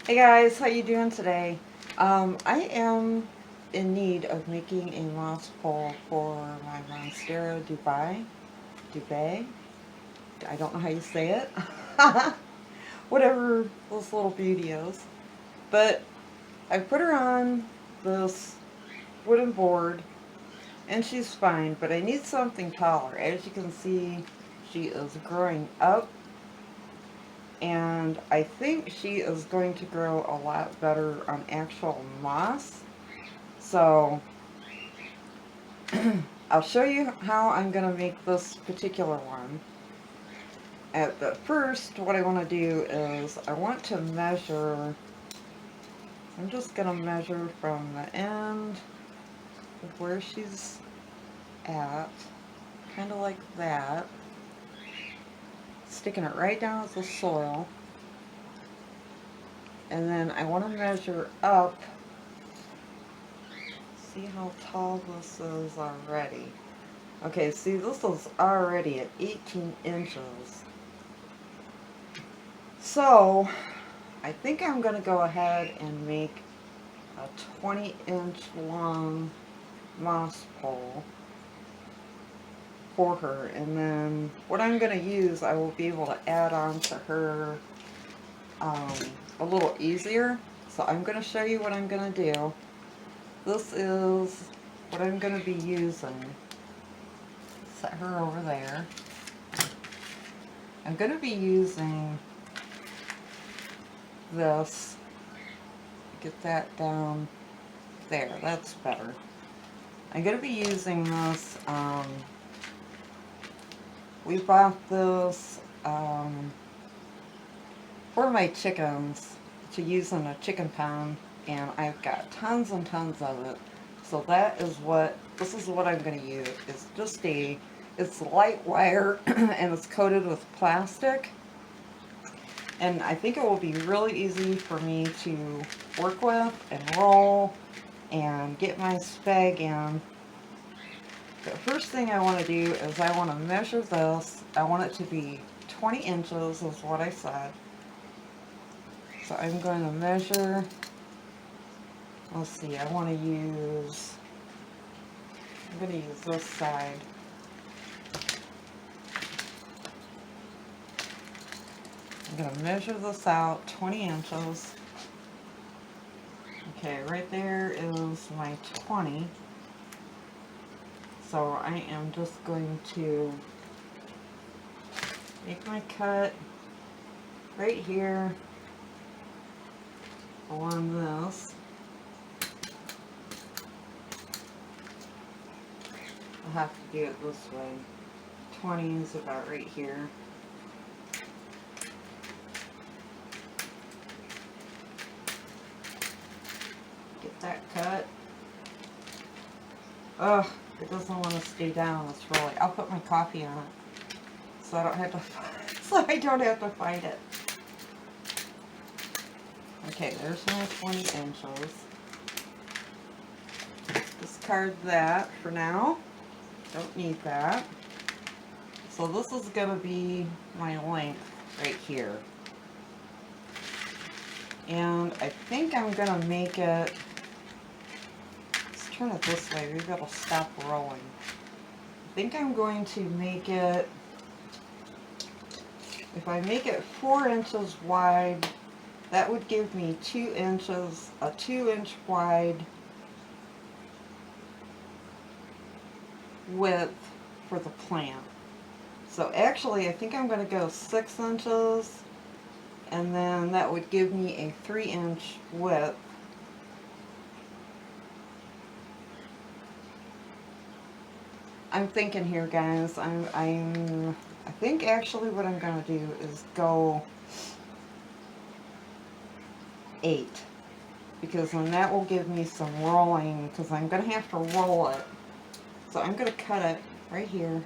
Hey guys, how you doing today? I am in need of making a moss pole for my Monstera Dubia. I don't know how you say it. Whatever this little beauty is. But I put her on this wooden board and she's fine, but I need something taller. As you can see, she is growing up and I think she is going to grow a lot better on actual moss. So I'll show you how I'm going to make this particular one. But first, what I want to do is I want to measure, I'm just going to measure from the end of where she's at, kind of like that, sticking it right down with the soil. And then I want to measure up, see how tall this is already. Okay, see, this is already at 18 inches. So, I think I'm going to go ahead and make a 20-inch long moss pole for her. And then what I'm going to use, I will be able to add on to her a little easier. So I'm going to show you what I'm going to do. This is what I'm going to be using. Set her over there. I'm going to be using this. Get that down there. That's better. I'm going to be using this. We bought this for my chickens to use in a chicken pen, and I've got tons and tons of it. So this is what I'm going to use. It's light wire and it's coated with plastic. And I think it will be really easy for me to work with and roll and get my spag in. The first thing I want to do is I want to measure this. I want it to be 20 inches is what I said. So I'm going to measure, let's see, I'm going to use this side. I'm going to measure this out 20 inches. Okay, right there is my 20. So I am just going to make my cut right here along this. I'll have to do it this way. 20 is about right here. Get that cut. Ugh, it doesn't want to stay down. It's really. I'll put my coffee on it, so I don't have to fight it. Okay, there's my 20 inches. Discard that for now. Don't need that. So this is going to be my length right here. And I think I'm going to make it, let's turn it this way, maybe it'll stop rolling. I think I'm going to make it, if I make it 4 inches wide, that would give me 2 inches, a 2-inch wide width for the plant. So actually I think I'm going to go 6 inches, and then that would give me a 3-inch width. I'm thinking here, guys. I think actually what I'm going to do is go 8, because then that will give me some rolling, because I'm going to have to roll it. So I'm going to cut it right here.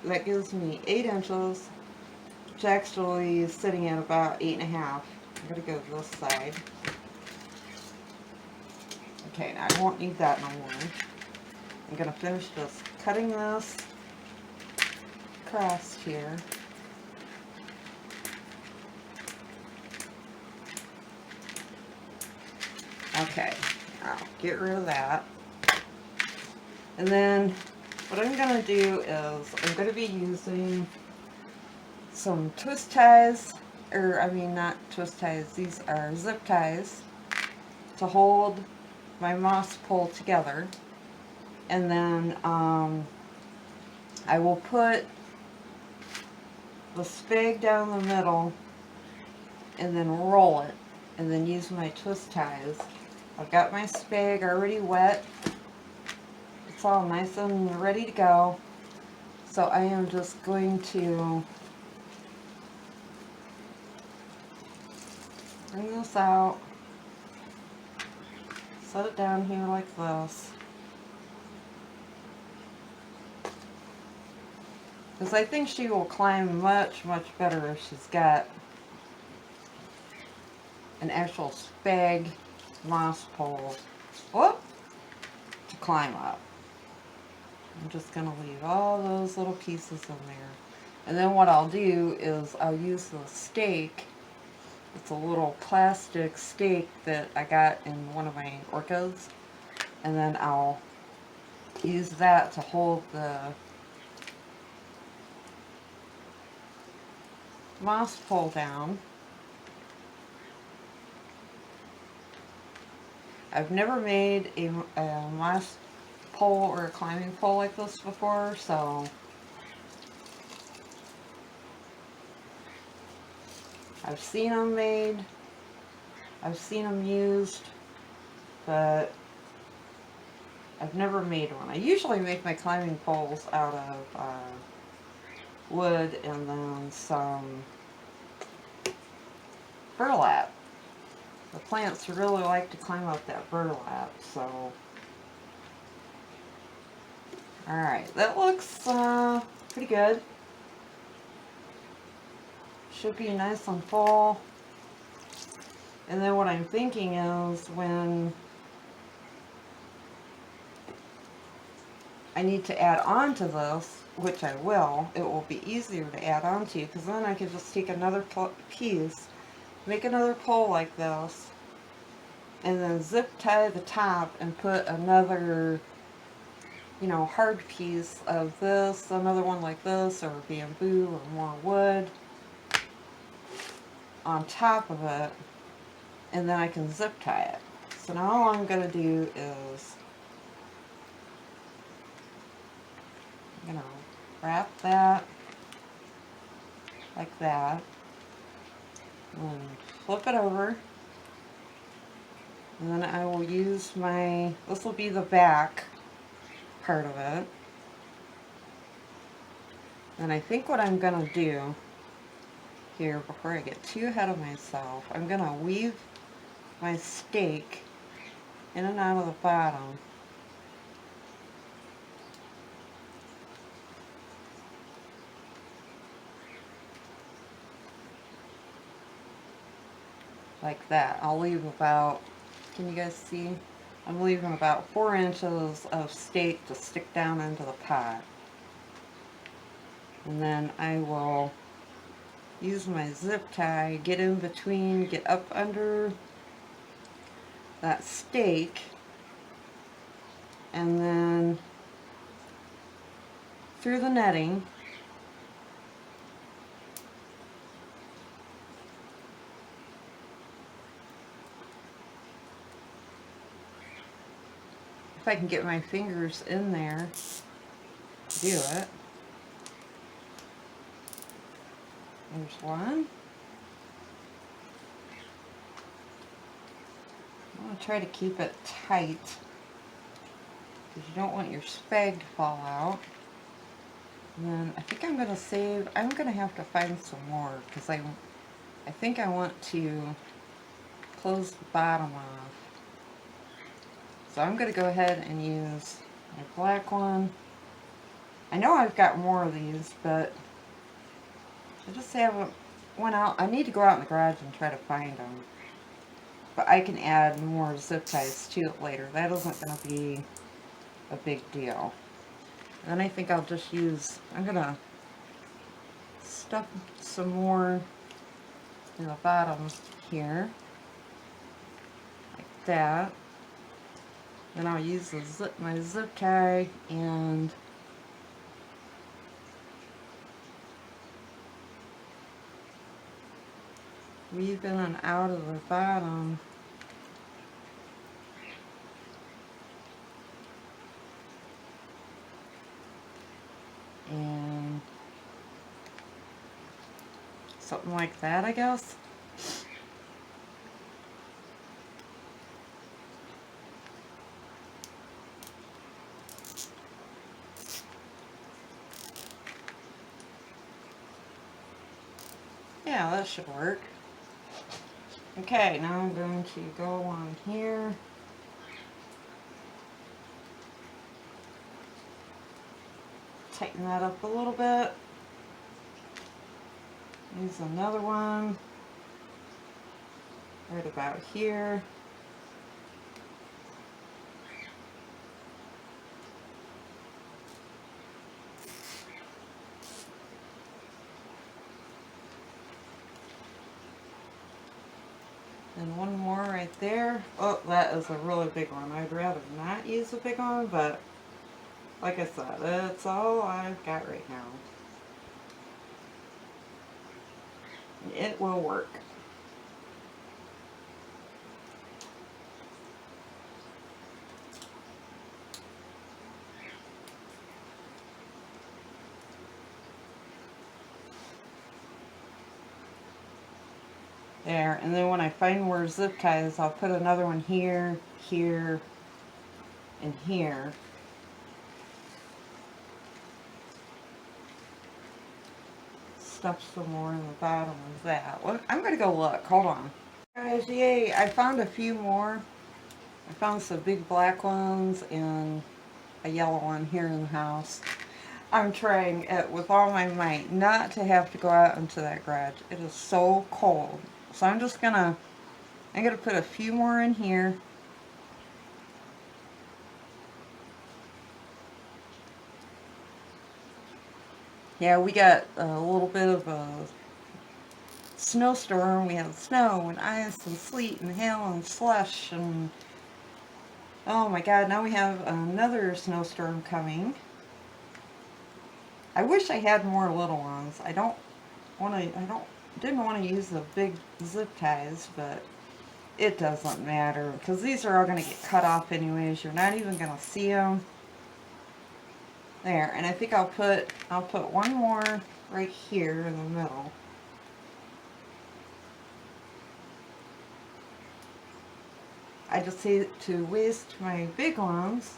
That gives me 8 inches, which actually is sitting at about 8.5. I'm going to go this side. Okay, now I won't need that no more. I'm going to finish just cutting this across here. Okay, I'll get rid of that. And then what I'm going to do is I'm going to be using some twist ties, or I mean not twist ties, these are zip ties to hold my moss pole together. And then I will put the spag down the middle and then roll it and then use my twist ties. I've got my spag already wet. It's all nice and ready to go. So I am just going to bring this out, set it down here like this. Because I think she will climb much, much better if she's got an actual spag moss pole, whoop, to climb up. I'm just going to leave all those little pieces in there. And then what I'll do is I'll use the stake. It's a little plastic stake that I got in one of my orchids. And then I'll use that to hold the moss pole down. I've never made a moss pole or a climbing pole like this before, so I've seen them made, I've seen them used, but I've never made one. I usually make my climbing poles out of wood and then some burlap. The plants really like to climb up that burlap, so. Alright, that looks pretty good. Should be nice and full. And then what I'm thinking is when I need to add on to this, which I will, it will be easier to add on to, because then I can just take another piece, make another pole like this, and then zip tie the top and put another, you know, hard piece of this, another one like this, or bamboo, or more wood on top of it, and then I can zip tie it. So now all I'm going to do is I'm going to wrap that like that, and flip it over, and then I will use my, this will be the back part of it. And I think what I'm going to do here, before I get too ahead of myself, I'm going to weave my stake in and out of the bottom. Like that. I'll leave about, can you guys see? I'm leaving about 4 inches of stake to stick down into the pot. And then I will use my zip tie, get in between, get up under that stake, and then through the netting, if I can get my fingers in there, do it. There's one. I want to try to keep it tight because you don't want your spag to fall out. And then I think I'm going to save, I'm going to have to find some more because I think I want to close the bottom off. So I'm going to go ahead and use my black one. I know I've got more of these, but I just haven't went out. I need to go out in the garage and try to find them. But I can add more zip ties to it later. That isn't going to be a big deal. And then I think I'll just use, I'm going to stuff some more in the bottom here. Like that. Then I'll use my zip tie and weave in and out of the bottom. And something like that, I guess. Yeah, that should work. Okay, now I'm going to go on here. Tighten that up a little bit. Use another one right about here. And one more right there. Oh, that is a really big one. I'd rather not use a big one, but like I said, it's all I've got right now. It will work. There, and then when I find more zip ties, I'll put another one here, here, and here. Stuff some more in the bottom of that. Well, I'm going to go look. Hold on. Guys, yay, I found a few more. I found some big black ones and a yellow one here in the house. I'm trying it with all my might not to have to go out into that garage. It is so cold. So I'm gonna put a few more in here. Yeah, we got a little bit of a snowstorm. We had snow and ice and sleet and hail and slush and oh my god, now we have another snowstorm coming. I wish I had more little ones. Didn't want to use the big zip ties, but it doesn't matter because these are all going to get cut off anyways. You're not even going to see them. There, and I think I'll put one more right here in the middle. I just hate to waste my big ones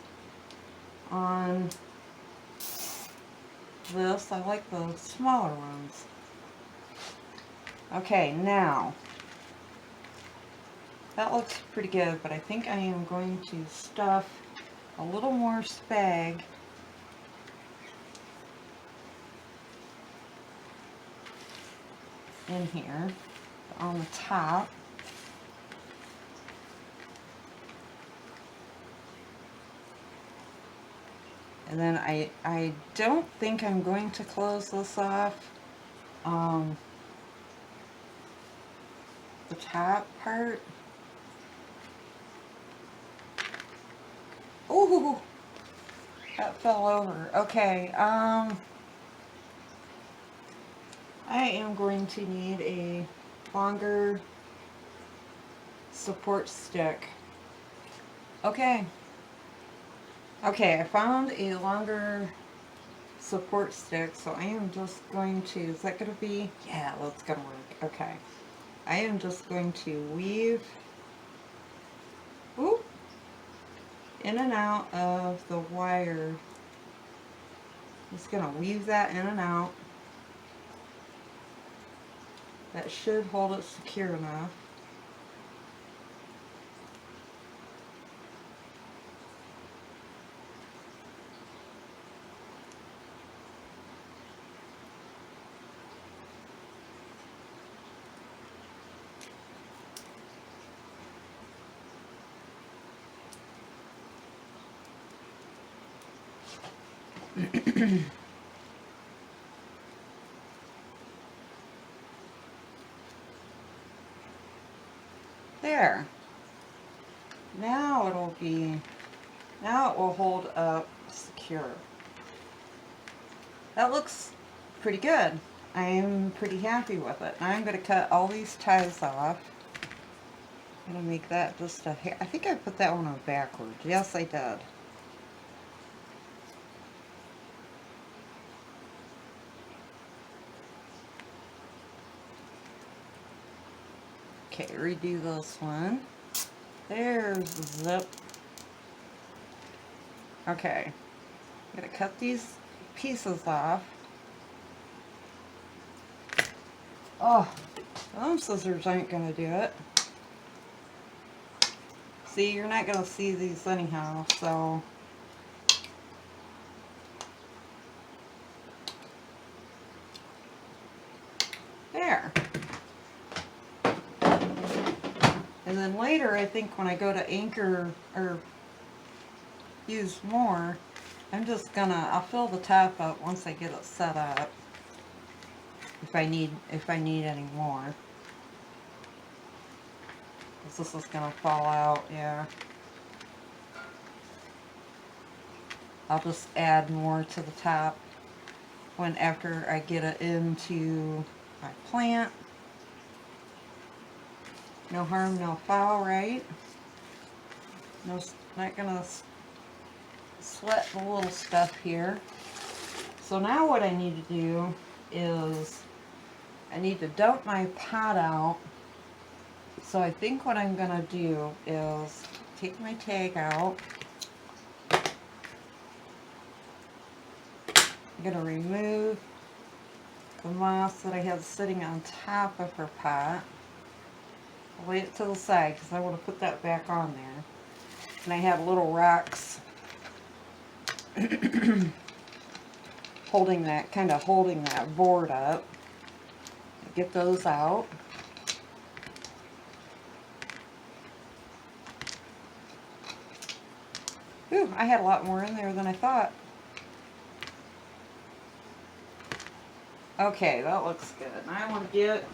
on this. I like the smaller ones. Okay, now that looks pretty good, but I think I am going to stuff a little more spag in here on the top. And then I don't think I'm going to close this off. The top part. Ooh, that fell over. Okay, I am going to need a longer support stick. Okay, I found a longer support stick, so I am just going to, is that going to be, yeah, that's going to work. Okay, I am just going to weave in and out of the wire. Just going to weave that in and out. That should hold it secure enough. There. Now now it will hold up secure. That looks pretty good. I'm pretty happy with it. Now I'm going to cut all these ties off. I'm going to make that just a hair. I think I put that one on backwards. Yes, I did. Okay, redo this one. There's the zip. Okay, I'm going to cut these pieces off. Oh, those scissors aren't going to do it. See, you're not going to see these anyhow, so there. And then later, I think when I go to anchor or use more, I'll fill the top up once I get it set up. If I need any more. This is gonna fall out, yeah. I'll just add more to the top after I get it into my plant. No harm, no foul, right? No, not gonna sweat the little stuff here. So now what I need to do is I need to dump my pot out. So I think what I'm gonna do is take my tag out. I'm gonna remove the moss that I had sitting on top of her pot. I'll lay it to the side because I want to put that back on there. And I have little rocks holding that board up. Get those out. Ooh, I had a lot more in there than I thought. Okay, that looks good. Now I want to get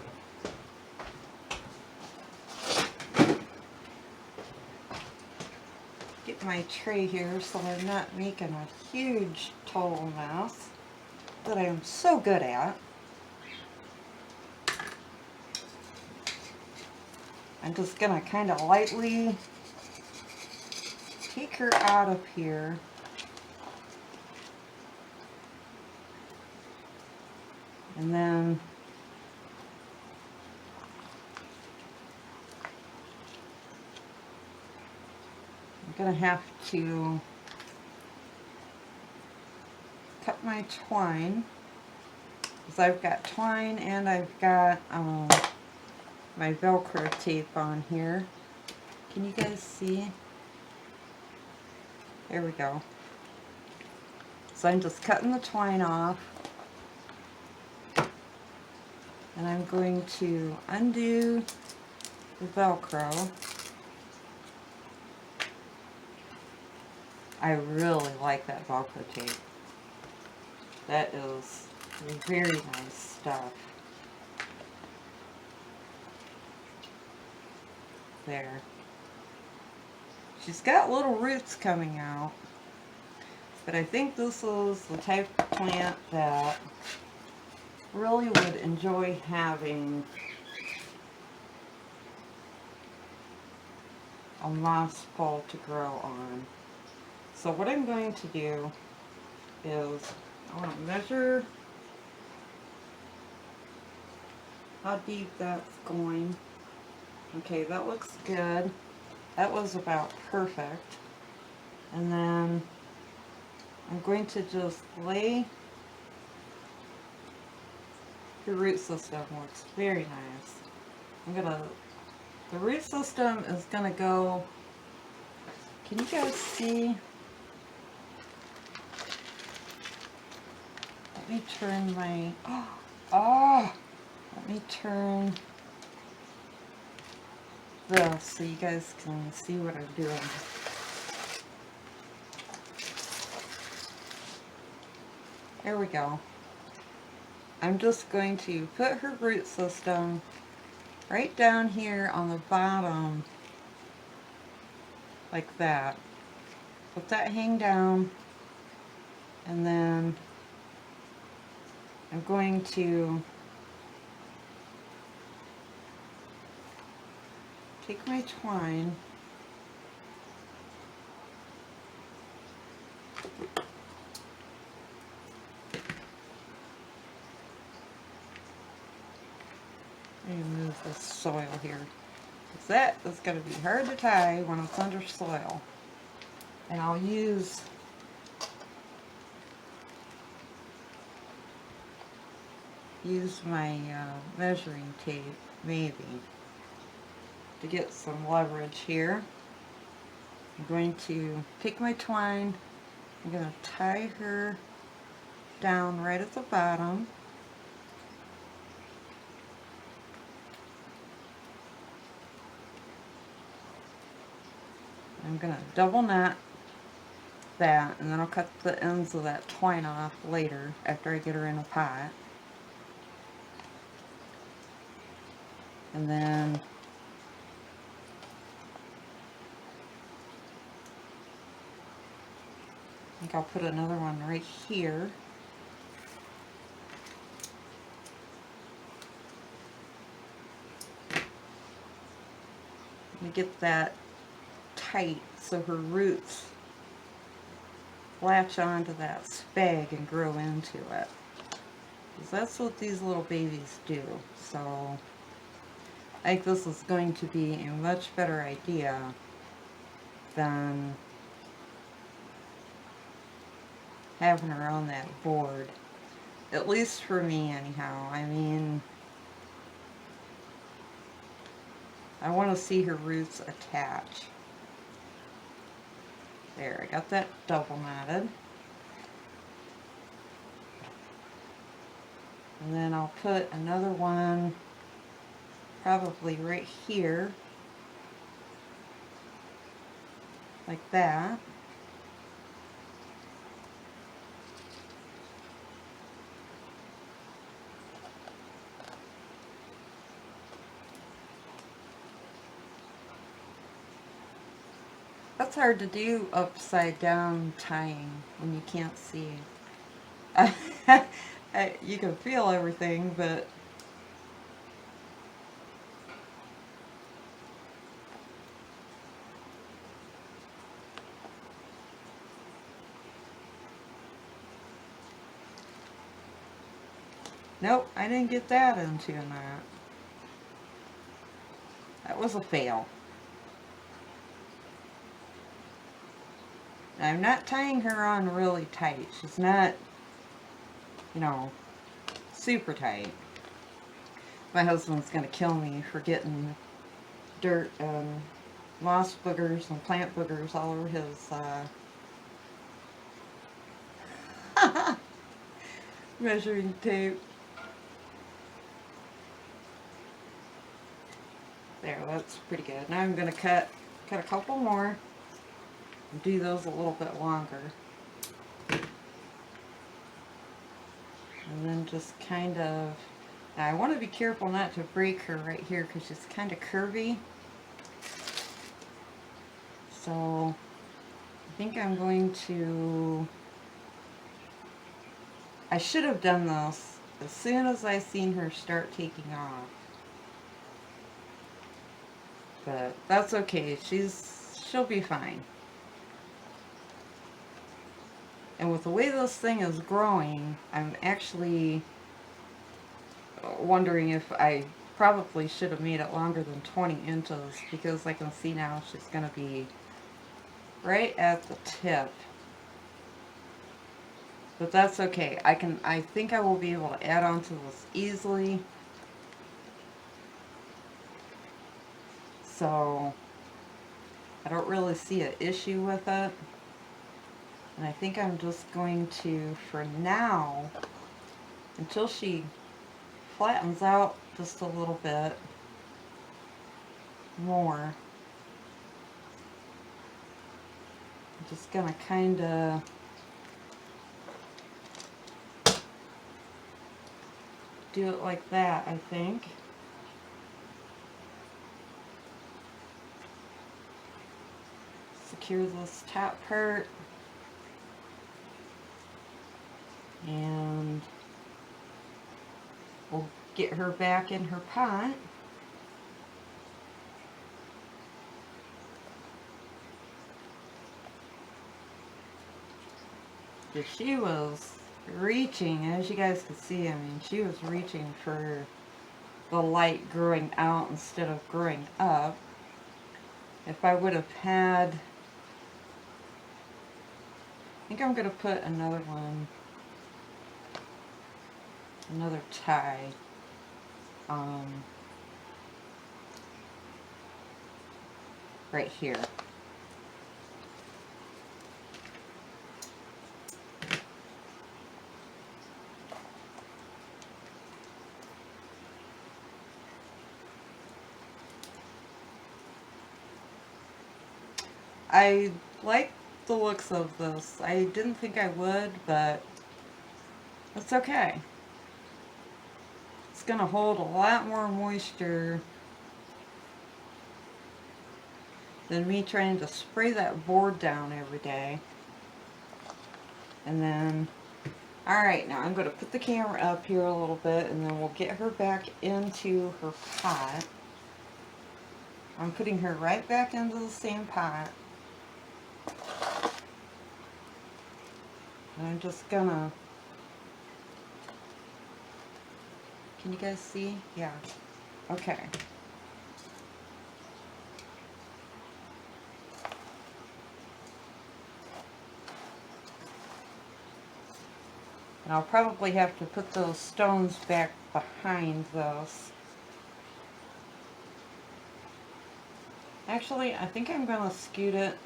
my tray here so I'm not making a huge total mess that I am so good at. I'm just going to kind of lightly take her out of here. And then I'm going to have to cut my twine, because I've got twine and I've got my Velcro tape on here. Can you guys see? There we go. So I'm just cutting the twine off. And I'm going to undo the Velcro. I really like that Velcro tape. That is very nice stuff. There. She's got little roots coming out. But I think this is the type of plant that really would enjoy having a moss pole to grow on. So what I'm going to do is I want to measure how deep that's going. Okay, that looks good. That was about perfect. And then I'm going to just lay. The root system looks very nice. The root system is gonna go, can you guys see? Let me turn my, let me turn this so you guys can see what I'm doing. There we go. I'm just going to put her root system right down here on the bottom like that. Let that hang down, and then I'm going to take my twine and move this soil here. That is going to be hard to tie when it's under soil. And I'll use my measuring tape, maybe, to get some leverage here. I'm going to take my twine, I'm going to tie her down right at the bottom. I'm going to double knot that, and then I'll cut the ends of that twine off later after I get her in a pot. And then I think I'll put another one right here. Let me get that tight so her roots latch onto that spag and grow into it. Because that's what these little babies do. So I think this is going to be a much better idea than having her on that board. At least for me, anyhow. I mean, I want to see her roots attach. There, I got that double knotted. And then I'll put another one probably right here, like that. That's hard to do upside down tying when you can't see. You can feel everything, but nope, I didn't get that into that. That was a fail. I'm not tying her on really tight. She's not, you know, super tight. My husband's going to kill me for getting dirt and moss boogers and plant boogers all over his measuring tape. There, that's pretty good. Now I'm going to cut a couple more and do those a little bit longer. And then just kind of, now I want to be careful not to break her right here because she's kind of curvy. So I think I'm going to, I should have done this as soon as I seen her start taking off. But that's okay, she'll be fine. And with the way this thing is growing, I'm actually wondering if I probably should have made it longer than 20 inches, because I can see now she's going to be right at the tip. But that's okay. I think I will be able to add on to this easily. So I don't really see an issue with it. And I think I'm just going to, for now, until she flattens out just a little bit more, I'm just going to kind of do it like that, I think. secure this top part. And we'll get her back in her pot. But she was reaching, as you guys could see, I mean, she was reaching for the light growing out instead of growing up. If I would have had, I think I'm going to put another one, another tie. Right here. I like the looks of this. I didn't think I would, but it's okay. It's going to hold a lot more moisture than me trying to spray that board down every day. And then, alright, now I'm going to put the camera up here a little bit and then we'll get her back into her pot. I'm putting her right back into the same pot. And I'm just gonna, can you guys see? Yeah. Okay. And I'll probably have to put those stones back behind this. Actually, I think I'm going to scoot it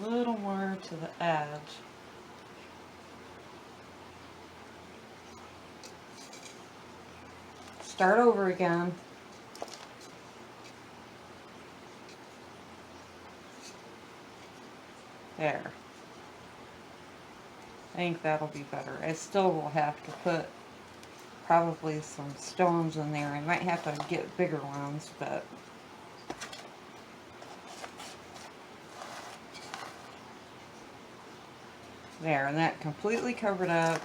a little more to the edge. Start over again. There. I think that'll be better. I still will have to put probably some stones in there. I might have to get bigger ones, but there, and that completely covered up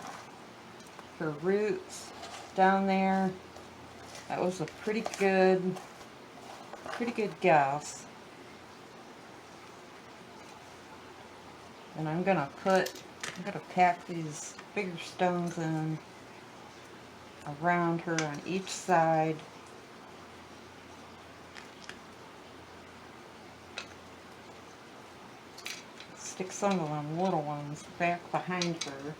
her roots down there. That was a pretty good guess. And I'm gonna pack these bigger stones in around her on each side. Stick some of them little ones back behind her.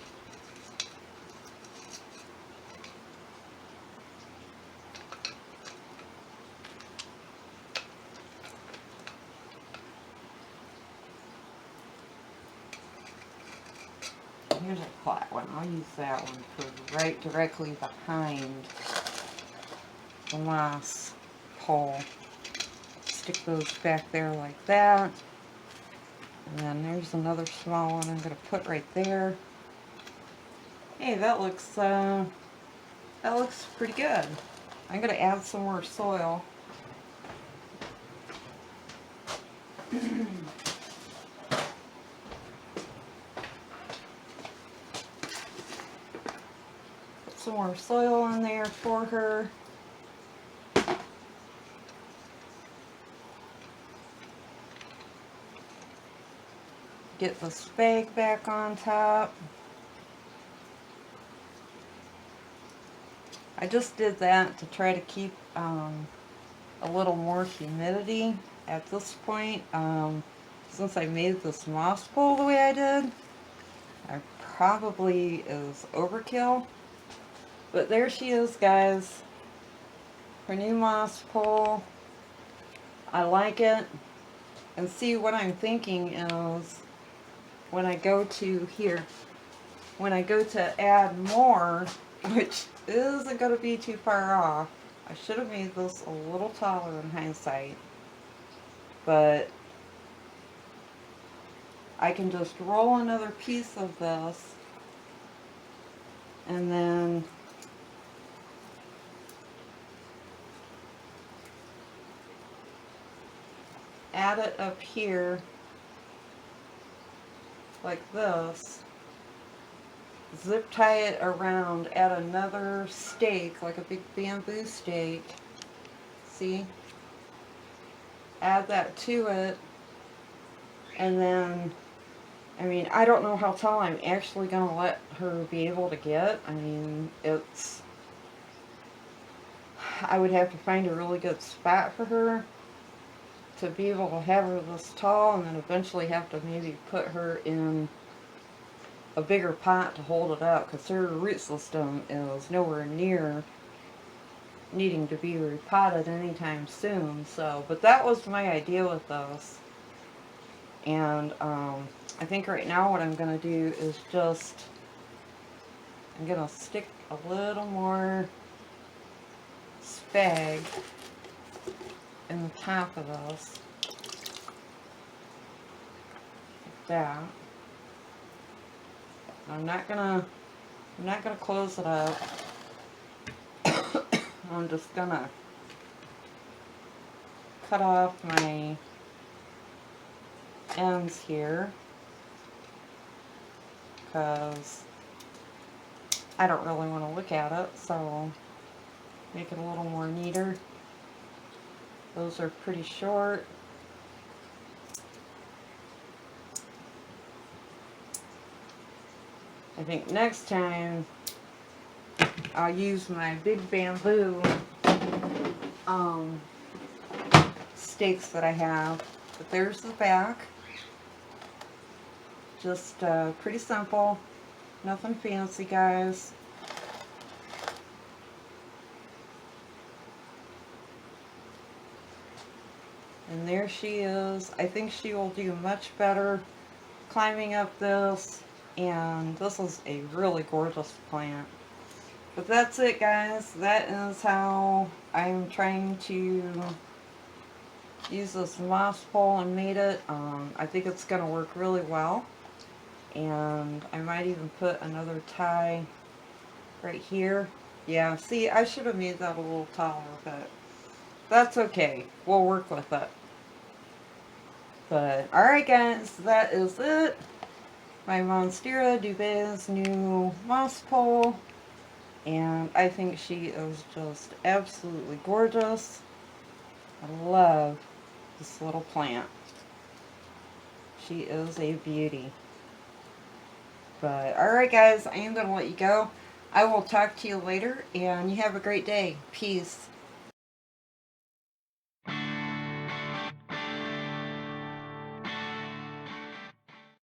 Here's a flat one. I'll use that one for right directly behind the moss pole. Stick those back there like that. And then there's another small one I'm going to put right there. Hey, that looks pretty good. I'm going to add some more soil. Put some more soil in there for her. Get the spag back on top. I just did that to try to keep a little more humidity at this point. Since I made this moss pole the way I did, I probably is overkill. But there she is, guys. Her new moss pole. I like it. And see, what I'm thinking is, when I go to here, when I go to add more, which isn't going to be too far off, I should have made this a little taller in hindsight, but I can just roll another piece of this and then add it up here like this, zip tie it around, add another stake, like a big bamboo stake, see? Add that to it, and then, I mean, I don't know how tall I'm actually going to let her be able to get. I mean, I would have to find a really good spot for her to be able to have her this tall, and then eventually have to maybe put her in a bigger pot to hold it up, because her root system is nowhere near needing to be repotted anytime soon. So, but that was my idea with those. And I think right now what I'm going to do is I'm going to stick a little more spag in the top of this, like that. I'm not gonna close it up. I'm just gonna cut off my ends here, because I don't really want to look at it, so make it a little more neater. Those are pretty short. I think next time I'll use my big bamboo stakes that I have. But there's the back. Just pretty simple. Nothing fancy, guys. And there she is. I think she will do much better climbing up this. And this is a really gorgeous plant. But that's it, guys. That is how I'm trying to use this moss pole and made it. I think it's going to work really well. And I might even put another tie right here. Yeah, see, I should have made that a little taller, but that's okay. We'll work with it. But, alright guys, that is it. My Monstera Dubia's new moss pole. And I think she is just absolutely gorgeous. I love this little plant. She is a beauty. But, alright guys, I am going to let you go. I will talk to you later, and you have a great day. Peace.